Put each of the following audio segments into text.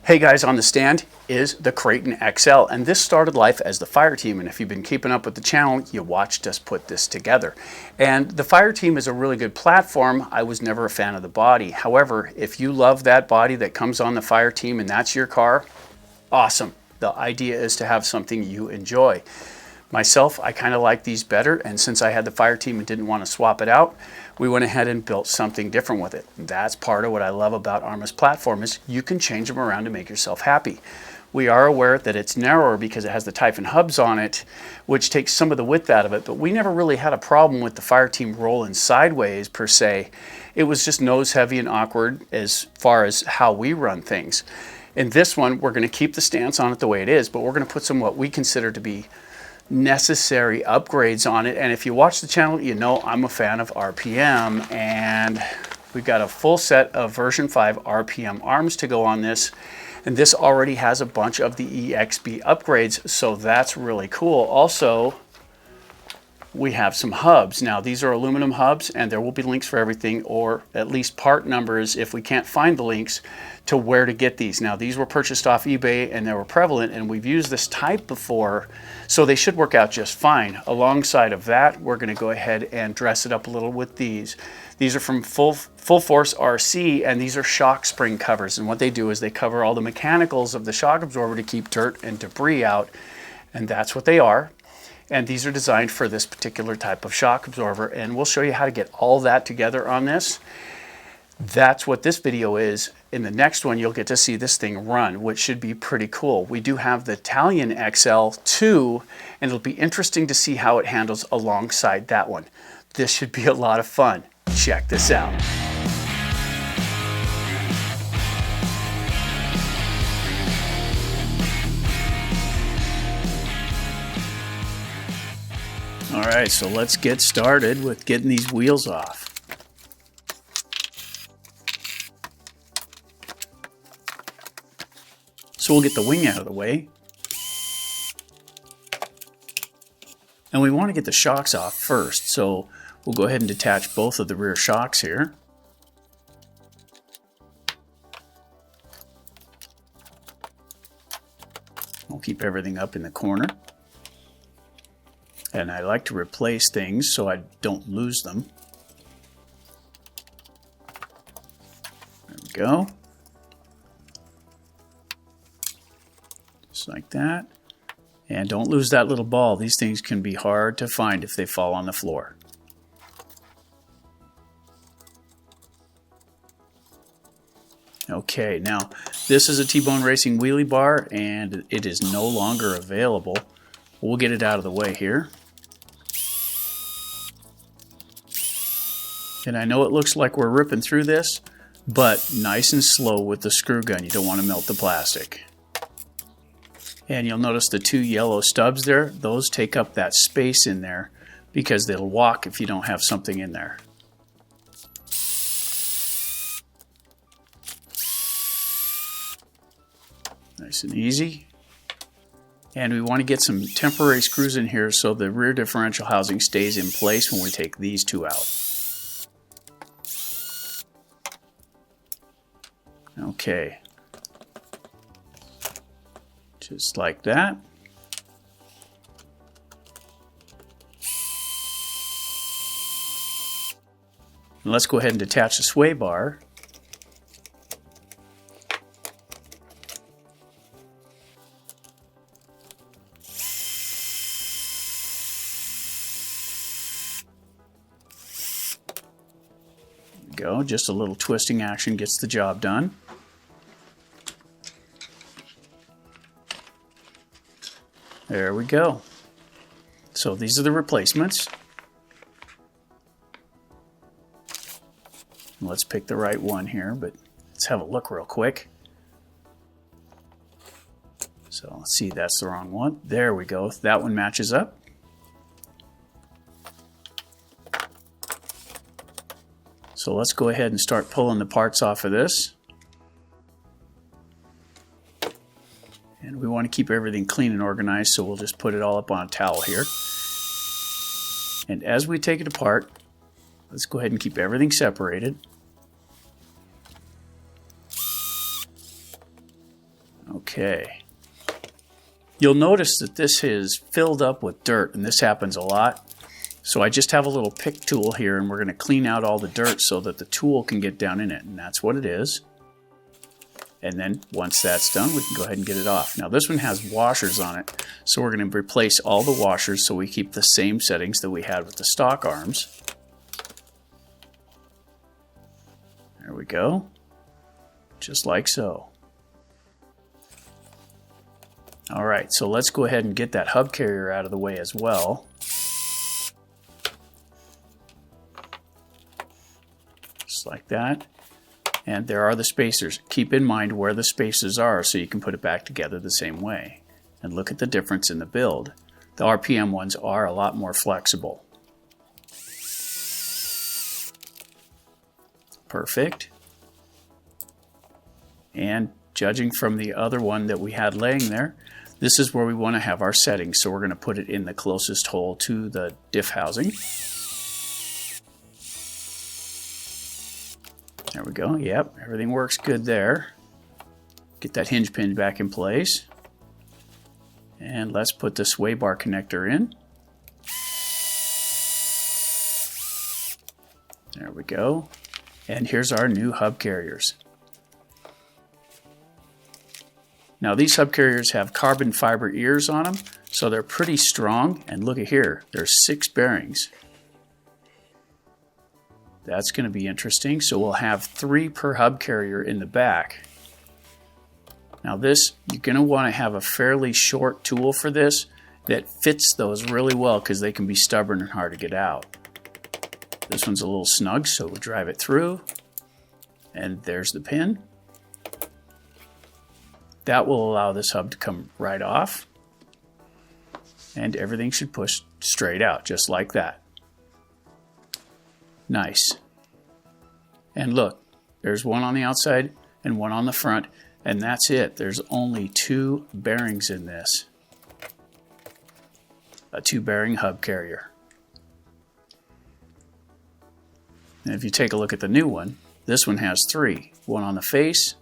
Hey guys, on the stand is the Kraton XL, and this started life as the Fireteam, and if you've been keeping up with the channel, you watched us put this together. And the Fireteam is a really good platform. I was never a fan of the body. However, if you love that body that comes on the Fireteam and that's your car, awesome. The idea is to have something you enjoy. Myself, I kind of like these better, and since I had the Fireteam and didn't want to swap it out, we went ahead and built something different with it. That's part of what I love about Arrma's platform is you can change them around to make yourself happy. We are aware that it's narrower because it has the Typhon hubs on it, which takes some of the width out of it, but we never really had a problem with the Fireteam rolling sideways per se. It was just nose heavy and awkward as far as how we run things. In this one, we're going to keep the stance on it the way it is, but we're going to put some what we consider to be necessary upgrades on it. And if you watch the channel, you know I'm a fan of RPM, and we've got a full set of version 5 RPM arms to go on this, and this already has a bunch of the EXB upgrades, so that's really cool. Also, we have some hubs. Now these are aluminum hubs, and there will be links for everything, or at least part numbers if we can't find the links to where to get these. Now these were purchased off eBay and they were prevalent, and we've used this type before, so they should work out just fine. Alongside of that, we're going to go ahead and dress it up a little with these. These are from Full Force RC, and these are shock spring covers, and what they do is they cover all the mechanicals of the shock absorber to keep dirt and debris out, and that's what they are. And these are designed for this particular type of shock absorber, and we'll show you how to get all that together on this. That's what this video is. In the next one, you'll get to see this thing run, which should be pretty cool. We do have the Italian XL too, and it'll be interesting to see how it handles alongside that one. This should be a lot of fun. Check this out. All right, so let's get started with getting these wheels off. So we'll get the wing out of the way. And we want to get the shocks off first, so we'll go ahead and detach both of the rear shocks here. We'll keep everything up in the corner. And I like to replace things so I don't lose them. There we go. Just like that. And don't lose that little ball. These things can be hard to find if they fall on the floor. Okay, now this is a T-Bone Racing wheelie bar, and it is no longer available. We'll get it out of the way here. And I know it looks like we're ripping through this, but nice and slow with the screw gun. You don't want to melt the plastic. And you'll notice the two yellow stubs there. Those take up that space in there because they'll walk if you don't have something in there. Nice and easy. And we want to get some temporary screws in here so the rear differential housing stays in place when we take these two out. Okay, just like that. And let's go ahead and detach the sway bar. There we go, just a little twisting action gets the job done. There we go. So these are the replacements. Let's pick the right one here, but let's have a look real quick. So let's see, that's the wrong one. There we go. That one matches up. So let's go ahead and start pulling the parts off of this. And we want to keep everything clean and organized, so we'll just put it all up on a towel here. And as we take it apart, let's go ahead and keep everything separated. Okay. You'll notice that this is filled up with dirt, and this happens a lot. So I just have a little pick tool here, and we're going to clean out all the dirt so that the tool can get down in it, and that's what it is. And then once that's done, we can go ahead and get it off. Now this one has washers on it, so we're going to replace all the washers so we keep the same settings that we had with the stock arms. There we go. Just like so. Alright, so let's go ahead and get that hub carrier out of the way as well. Just like that. And there are the spacers. Keep in mind where the spacers are so you can put it back together the same way. And look at the difference in the build. The RPM ones are a lot more flexible. Perfect. And judging from the other one that we had laying there, this is where we want to have our settings. So we're going to put it in the closest hole to the diff housing. There we go. Yep, everything works good there. Get that hinge pin back in place. And let's put the sway bar connector in. There we go. And here's our new hub carriers. Now these hub carriers have carbon fiber ears on them, so they're pretty strong. And look at here, there's 6 bearings. That's going to be interesting. So we'll have 3 per hub carrier in the back. Now this, you're going to want to have a fairly short tool for this that fits those really well because they can be stubborn and hard to get out. This one's a little snug, so we'll drive it through. And there's the pin. That will allow this hub to come right off. And everything should push straight out, just like that. Nice. And look, there's one on the outside and one on the front, and that's it. There's only 2 bearings in this. A 2-bearing hub carrier. And if you take a look at the new one, this one has 3. One on the face,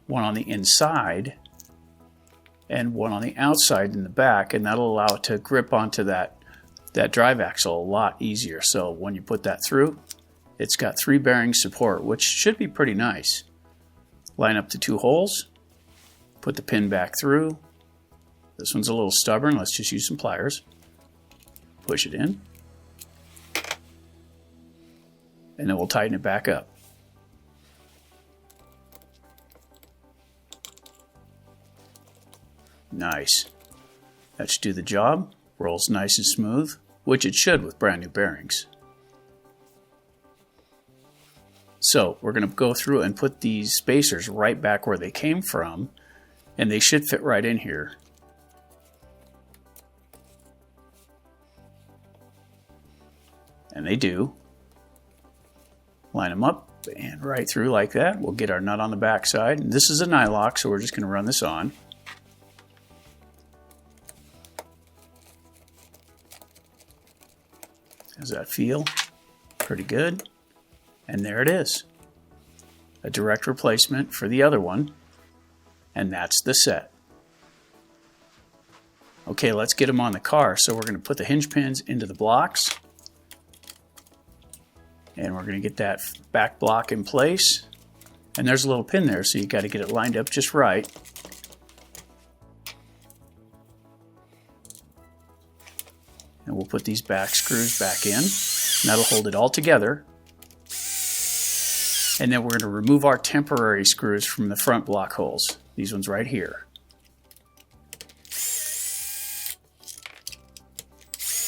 one on the inside, and one on the outside in the back, and that'll allow it to grip onto that drive axle a lot easier. So when you put that through, it's got 3 bearing support, which should be pretty nice. Line up the 2 holes, put the pin back through. This one's a little stubborn. Let's just use some pliers. Push it in. And then we'll tighten it back up. Nice. That should do the job. Rolls nice and smooth, which it should with brand new bearings. So we're going to go through and put these spacers right back where they came from, and they should fit right in here. And they do. Line them up and right through like that. We'll get our nut on the back side. And this is a nylock, so we're just going to run this on. How's that feel? Pretty good. And there it is. A direct replacement for the other one. And that's the set. Okay, let's get them on the car. So we're going to put the hinge pins into the blocks. And we're going to get that back block in place. And there's a little pin there, so you got to get it lined up just right. And we'll put these back screws back in. And that'll hold it all together. And then we're going to remove our temporary screws from the front block holes. These ones right here.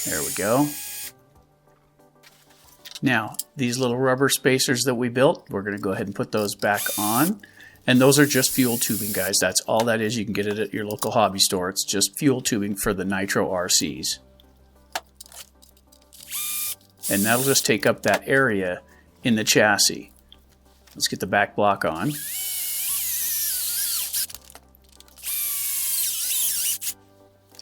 There we go. Now, these little rubber spacers that we built, we're going to go ahead and put those back on. And those are just fuel tubing, guys. That's all that is. You can get it at your local hobby store. It's just fuel tubing for the Nitro RCs. And that'll just take up that area in the chassis. Let's get the back block on.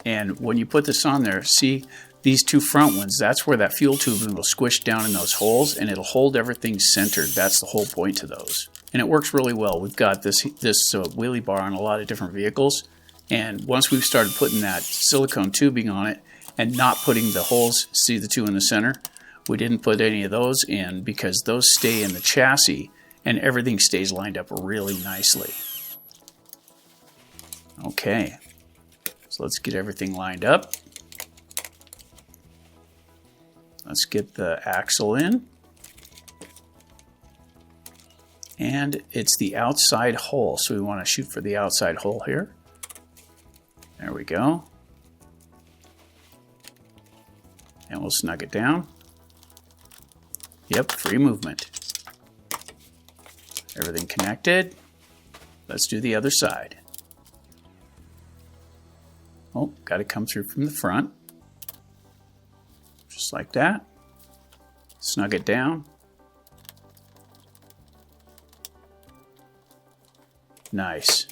And when you put this on there, see these 2 front ones, that's where that fuel tubing will squish down in those holes, and it'll hold everything centered. That's the whole point to those. And it works really well. We've got this wheelie bar on a lot of different vehicles. And once we've started putting that silicone tubing on it and not putting the holes, see the two in the center, we didn't put any of those in because those stay in the chassis and everything stays lined up really nicely. Okay, so let's get everything lined up. Let's get the axle in. And it's the outside hole, so we want to shoot for the outside hole here. There we go. And we'll snug it down. Yep, free movement. Everything connected. Let's do the other side. Oh, got to come through from the front. Just like that. Snug it down. Nice.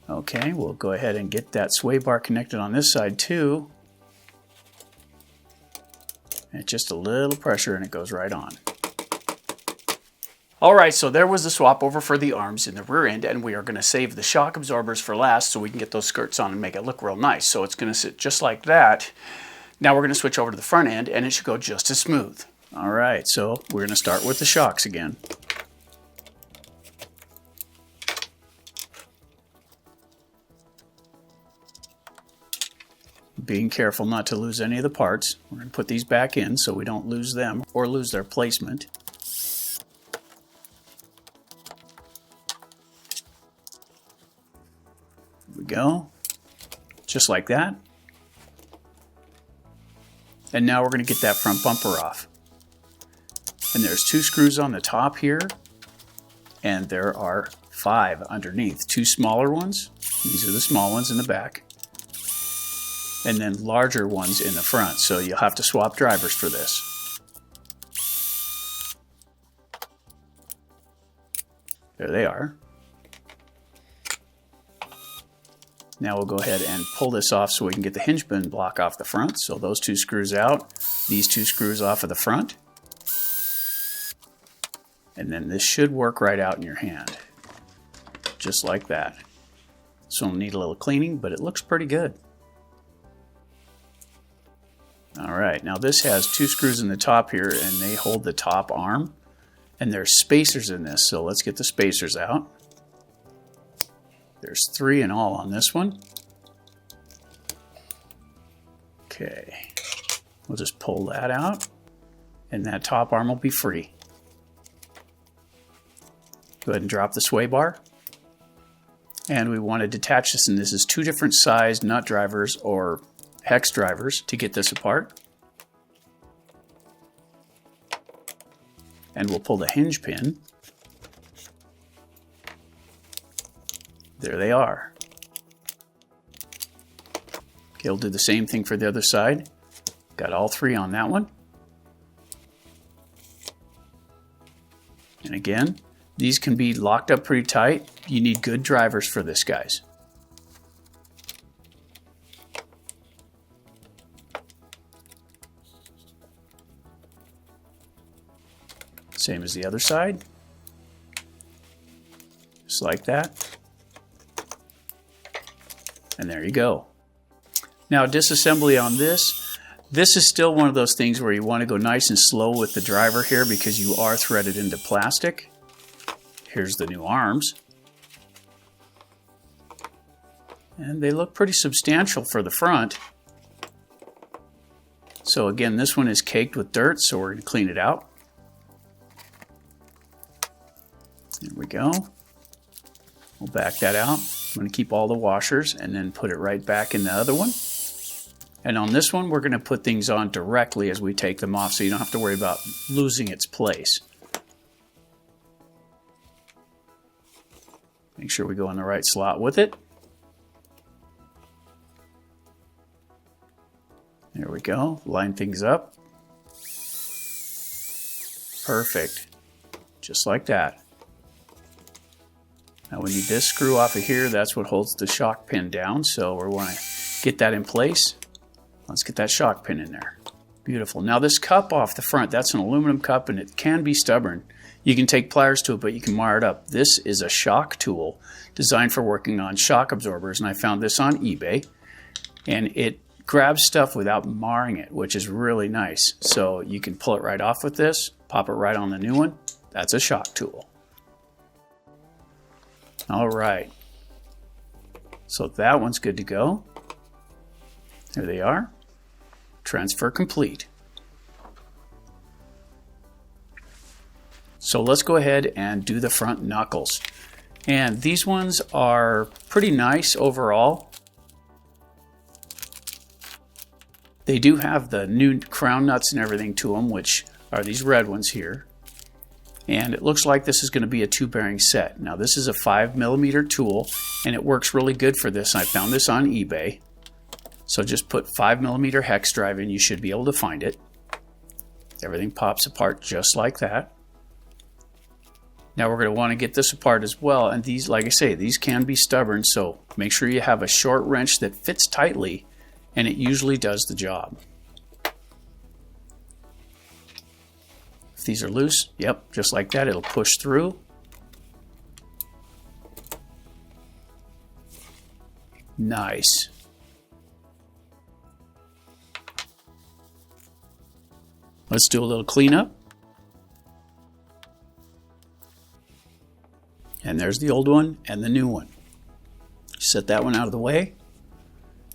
Okay, we'll go ahead and get that sway bar connected on this side too. And just a little pressure and it goes right on. Alright, so there was the swap over for the arms in the rear end, and we are going to save the shock absorbers for last so we can get those skirts on and make it look real nice. So it's going to sit just like that. Now we're going to switch over to the front end and it should go just as smooth. Alright, so we're going to start with the shocks again. Being careful not to lose any of the parts. We're going to put these back in so we don't lose them or lose their placement. There we go. Just like that. And now we're going to get that front bumper off. And there's 2 screws on the top here. And there are 5 underneath. 2 smaller ones. These are the small ones in the back. And then larger ones in the front, so you'll have to swap drivers for this. There they are. Now we'll go ahead and pull this off so we can get the hinge pin block off the front. So those 2 screws out, these 2 screws off of the front. And then this should work right out in your hand. Just like that. So it'll need a little cleaning, but it looks pretty good. Alright, now this has 2 screws in the top here and they hold the top arm. And there's spacers in this, so let's get the spacers out. There's 3 in all on this one. Okay, we'll just pull that out and that top arm will be free. Go ahead and drop the sway bar. And we want to detach this, and this is 2 different size nut drivers or hex drivers to get this apart. And we'll pull the hinge pin. There they are. Okay, we'll do the same thing for the other side. Got all 3 on that one. And again, these can be locked up pretty tight. You need good drivers for this, guys. Same as the other side. Just like that. And there you go. Now, disassembly on this. This is still one of those things where you want to go nice and slow with the driver here because you are threaded into plastic. Here's the new arms. And they look pretty substantial for the front. So again, this one is caked with dirt, so we're going to clean it out. There we go. We'll back that out. I'm going to keep all the washers and then put it right back in the other one. And on this one, we're going to put things on directly as we take them off so you don't have to worry about losing its place. Make sure we go in the right slot with it. There we go. Line things up. Perfect. Just like that. Now we need this screw off of here. That's what holds the shock pin down. So we want to get that in place. Let's get that shock pin in there. Beautiful. Now this cup off the front, that's an aluminum cup and it can be stubborn. You can take pliers to it, but you can wire it up. This is a shock tool designed for working on shock absorbers, and I found this on eBay. And it grabs stuff without marring it, which is really nice. So you can pull it right off with this, pop it right on the new one. That's a shock tool. All right. So that one's good to go. There they are. Transfer complete. So let's go ahead and do the front knuckles. And these ones are pretty nice overall. They do have the new crown nuts and everything to them, which are these red ones here. And it looks like this is going to be a 2-bearing set. Now this is a 5mm tool, and it works really good for this. I found this on eBay. So just put 5mm hex drive in, you should be able to find it. Everything pops apart just like that. Now we're going to want to get this apart as well, and these, like I say, these can be stubborn, so make sure you have a short wrench that fits tightly, and it usually does the job. If these are loose, yep, just like that, it'll push through. Nice. Let's do a little cleanup. And there's the old one and the new one. Set that one out of the way.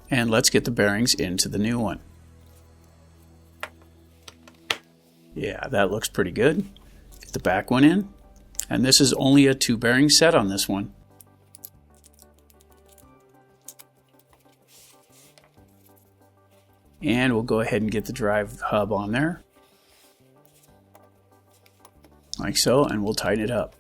And let's get the bearings into the new one. Yeah, that looks pretty good. Get the back one in. And this is only a 2-bearing set on this one. And we'll go ahead and get the drive hub on there. Like so, and we'll tighten it up.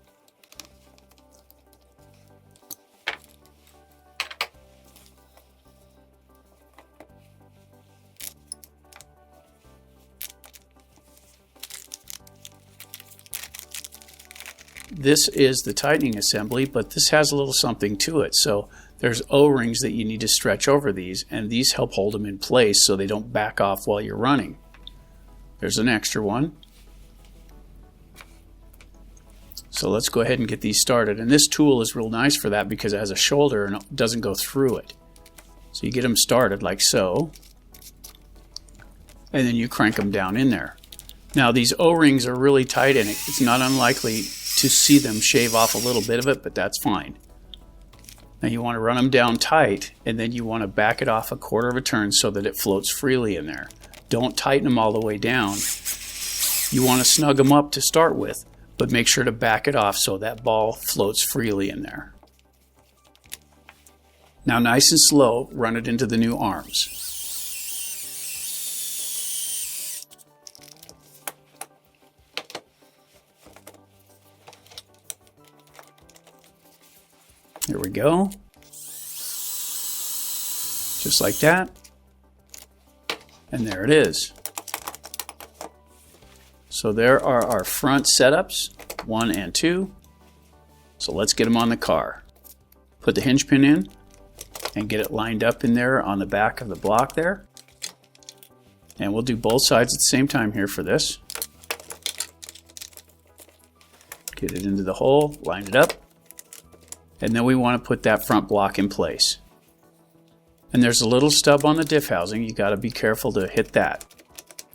This is the tightening assembly, but this has a little something to it. So there's O-rings that you need to stretch over these, and these help hold them in place so they don't back off while you're running. There's an extra one. So let's go ahead and get these started. And this tool is real nice for that because it has a shoulder and it doesn't go through it. So you get them started like so, and then you crank them down in there. Now these O-rings are really tight, and it's not unlikely to see them shave off a little bit of it, but that's fine. Now you want to run them down tight, and then you want to back it off a quarter of a turn so that it floats freely in there. Don't tighten them all the way down. You want to snug them up to start with, but make sure to back it off so that ball floats freely in there. Now nice and slow, run it into the new arms. There we go. Just like that. And there it is. So there are our front setups, 1 and 2. So let's get them on the car. Put the hinge pin in and get it lined up in there on the back of the block there. And we'll do both sides at the same time here for this. Get it into the hole, line it up. And then we want to put that front block in place. And there's a little stub on the diff housing. You got to be careful to hit that.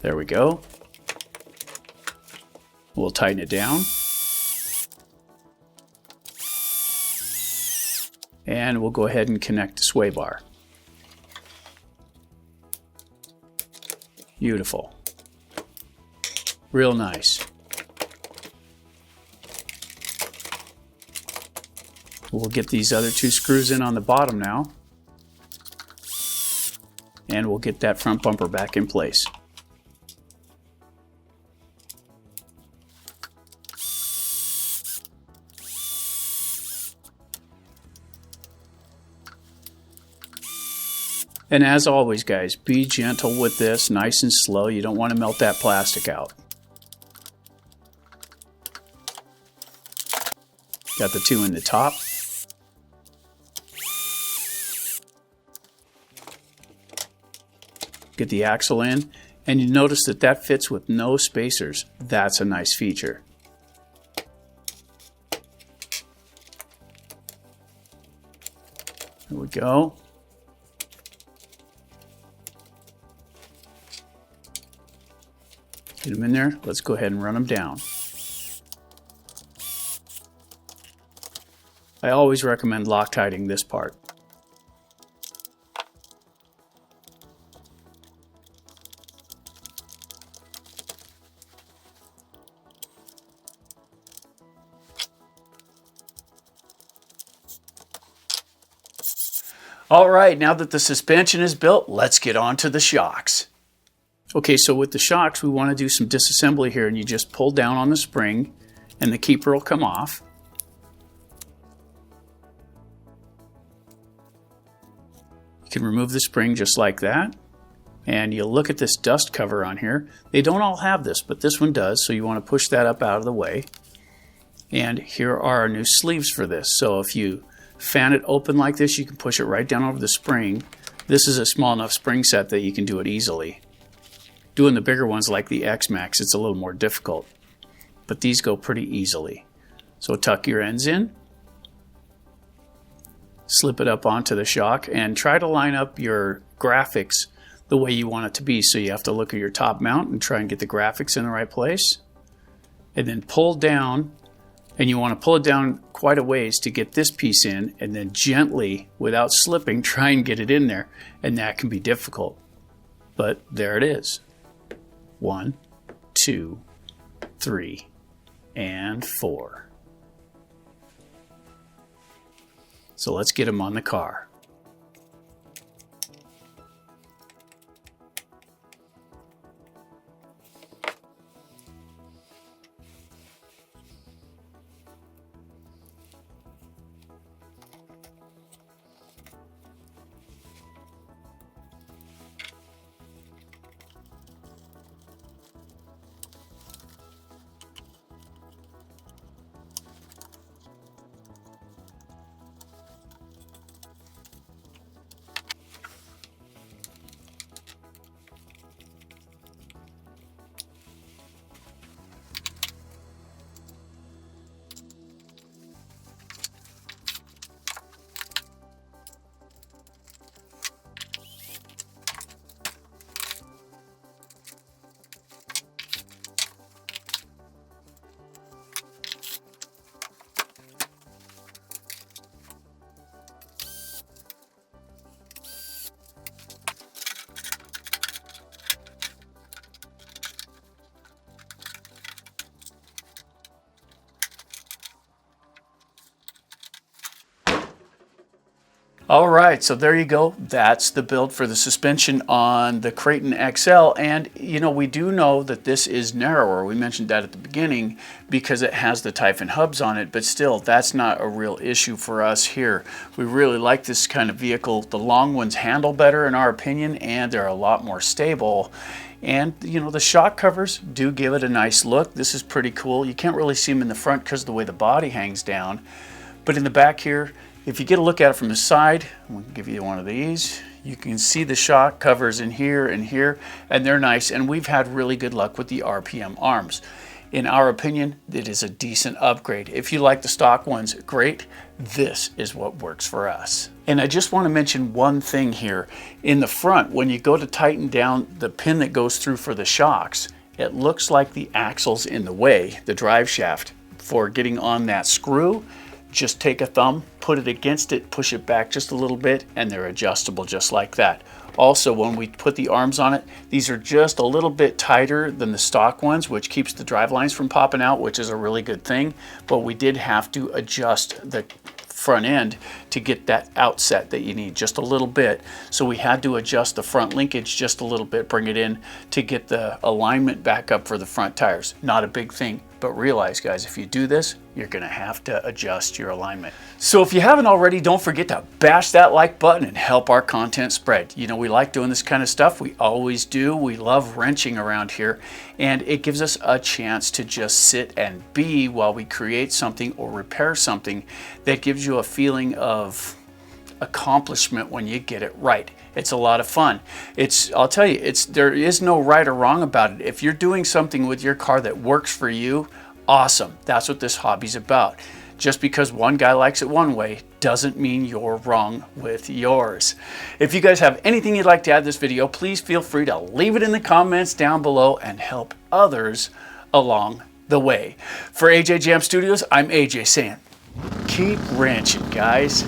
There we go. We'll tighten it down. And we'll go ahead and connect the sway bar. Beautiful. Real nice. We'll get these other 2 screws in on the bottom now. And we'll get that front bumper back in place. And as always, guys, be gentle with this, nice and slow. You don't want to melt that plastic out. Got the 2 in the top. Get the axle in, and you notice that that fits with no spacers. That's a nice feature. There we go. Get them in there. Let's go ahead and run them down. I always recommend Loctiting this part. All right, now that the suspension is built, let's get on to the shocks. Okay, so with the shocks, we want to do some disassembly here, and you just pull down on the spring and the keeper will come off. You can remove the spring just like that. And you'll look at this dust cover on here. They don't all have this, but this one does, so you want to push that up out of the way. And here are our new sleeves for this. So if you fan it open like this, you can push it right down over the spring. This is a small enough spring set that you can do it easily. Doing the bigger ones like the X-Max, it's a little more difficult. But these go pretty easily. So tuck your ends in. Slip it up onto the shock and try to line up your graphics the way you want it to be. So you have to look at your top mount and try and get the graphics in the right place. And then pull down, and you want to pull it down quite a ways to get this piece in, and then gently, without slipping, try and get it in there. And that can be difficult. But there it is. 1, 2, 3, and 4. So let's get them on the car. All right, so there you go. That's the build for the suspension on the Kraton XL. And you know, we do know that this is narrower. We mentioned that at the beginning because it has the Typhon hubs on it, but still, that's not a real issue for us here. We really like this kind of vehicle. The long ones handle better in our opinion, and they're a lot more stable. And you know, the shock covers do give it a nice look. This is pretty cool. You can't really see them in the front because of the way the body hangs down. But in the back here, if you get a look at it from the side, we'll give you one of these. You can see the shock covers in here, and they're nice. And we've had really good luck with the RPM arms. In our opinion, it is a decent upgrade. If you like the stock ones, great. This is what works for us. And I just want to mention one thing here. In the front, when you go to tighten down the pin that goes through for the shocks, it looks like the axle's in the way, the drive shaft, for getting on that screw. Just take a thumb, put it against it, push it back just a little bit, and they're adjustable just like that. Also, when we put the arms on it, these are just a little bit tighter than the stock ones, which keeps the drive lines from popping out, which is a really good thing. But we did have to adjust the front end to get that outset that you need just a little bit. So we had to adjust the front linkage just a little bit, bring it in to get the alignment back up for the front tires. Not a big thing, but realize guys, if you do this, you're gonna have to adjust your alignment. So if you haven't already, don't forget to bash that like button and help our content spread. You know, we like doing this kind of stuff. We always do. We love wrenching around here, and it gives us a chance to just sit and be while we create something or repair something that gives you a feeling of accomplishment when you get it right. It's a lot of fun. I'll tell you, there is no right or wrong about it. If you're doing something with your car that works for you, awesome. That's what this hobby's about. Just because one guy likes it one way doesn't mean you're wrong with yours. If you guys have anything you'd like to add to this video, please feel free to leave it in the comments down below and help others along the way. For AJ Jam Studios, I'm AJ saying, keep wrenching, guys.